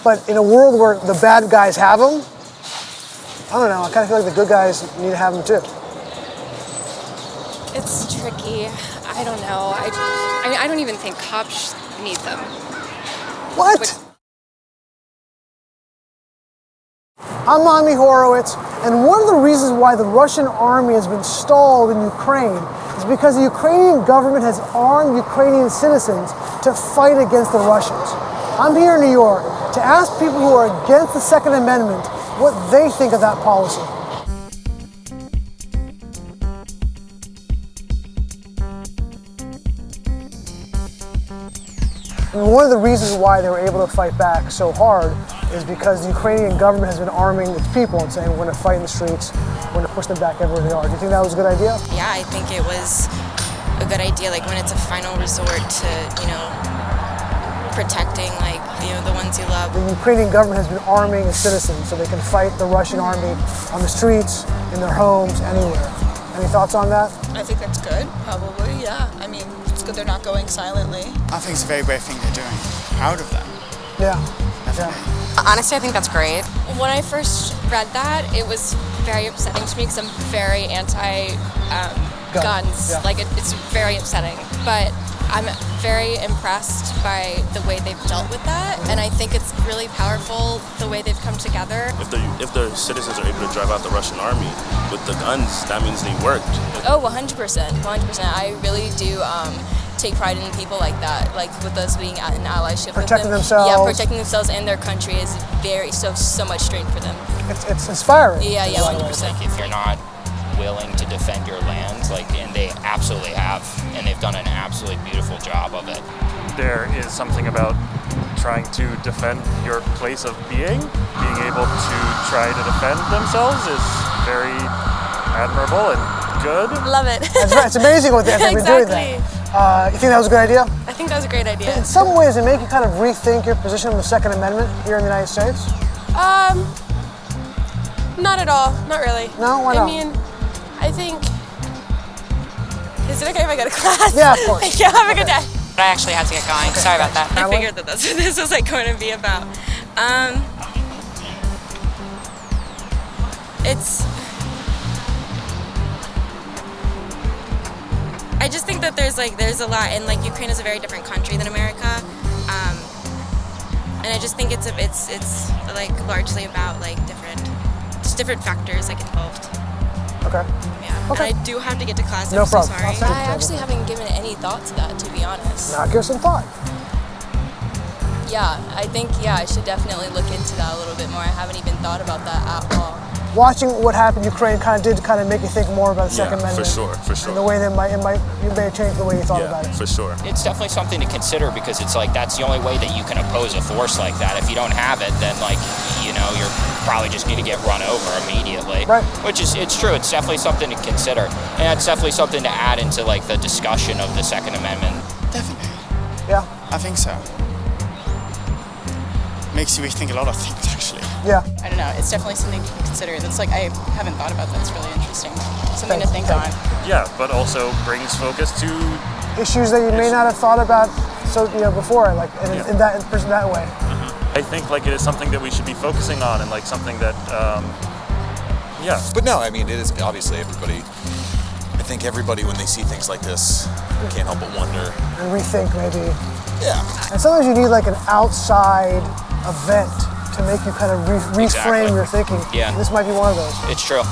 But in a world where the bad guys have them, I don't know, I kind of feel like the good guys need to have them too. It's tricky. I don't know. I mean, I don't even think cops need them. What? I'm Horowitz, and one of the reasons why the Russian army has been stalled in Ukraine is because the Ukrainian government has armed Ukrainian citizens to fight against the Russians. I'm here in New York to ask people who are against the Second Amendment what they think of that policy. And one of the reasons why they were able to fight back so hard is because the Ukrainian government has been arming its people and saying we're going to fight in the streets, we're going to push them back everywhere they are. Do you think that was a good idea? Yeah, I think it was a good idea, like when it's a final resort to, protecting, the ones you love. The Ukrainian government has been arming its citizens so they can fight the Russian army on the streets, in their homes, anywhere. Any thoughts on that? I think that's good, probably, yeah. I mean, it's good they're not going silently. I think it's a very brave thing they're doing. Proud of them. Yeah. Definitely. Honestly, I think that's great. When I first read that, it was very upsetting to me because I'm very anti-guns. Yeah. It's very upsetting. But I'm very impressed by the way they've dealt with that, and I think it's really powerful the way they've come together. If the citizens are able to drive out the Russian army with the guns, that means they worked. Oh, 100%, 100%. I really do take pride in people like that, like with us being in allyship Protecting with them. themselves. Yeah, protecting themselves and their country is so much strength for them. It's inspiring. Yeah, 100%. Like if you're not willing to defend your lands, and they absolutely have, and they've done an absolutely beautiful job of it. There is something about trying to defend your place of being able to try to defend themselves is very admirable and good. Love it. That's right, it's amazing what they've been doing that. You think that was a good idea? I think that was a great idea. In some ways, it make you kind of rethink your position on the Second Amendment here in the United States? Not at all. Not really. No? Why not? I mean, I think... Is it okay if I go to class? Yeah, of course. Yeah, have a good day. But I actually had to get going. Sorry about that. I figured that that's what this was going to be about. I just think that there's a lot, and Ukraine is a very different country than America, and I just think it's largely about different factors involved. Okay. Yeah. Okay. And I do have to get to class. No I'm so problem. sorry. I actually haven't given any thought to that, to be honest. Now give us some thought. Yeah, I think, I should definitely look into that a little bit more. I haven't even thought about that at all. Watching what happened in Ukraine did make you think more about the Second Amendment. For sure. And the way that you may have changed the way you thought about it. For sure. It's definitely something to consider because it's that's the only way that you can oppose a force like that. If you don't have it, then you're probably just going to get run over immediately. Right. It's true. It's definitely something to consider, and it's definitely something to add into the discussion of the Second Amendment. Definitely. Yeah. I think so. Makes you rethink a lot of things, actually. Yeah. I don't know, it's definitely something to consider. That's I haven't thought about that. It's really interesting. Something to think on. Yeah, but also brings focus to Issues that you may not have thought about before, in that way. I think it is something that we should be focusing on and something that But no, I mean, it is obviously I think everybody when they see things like this can't help but wonder. And rethink maybe. Yeah. And sometimes you need an outside event to make you kind of reframe Exactly. your thinking. Yeah. And this might be one of those. It's true.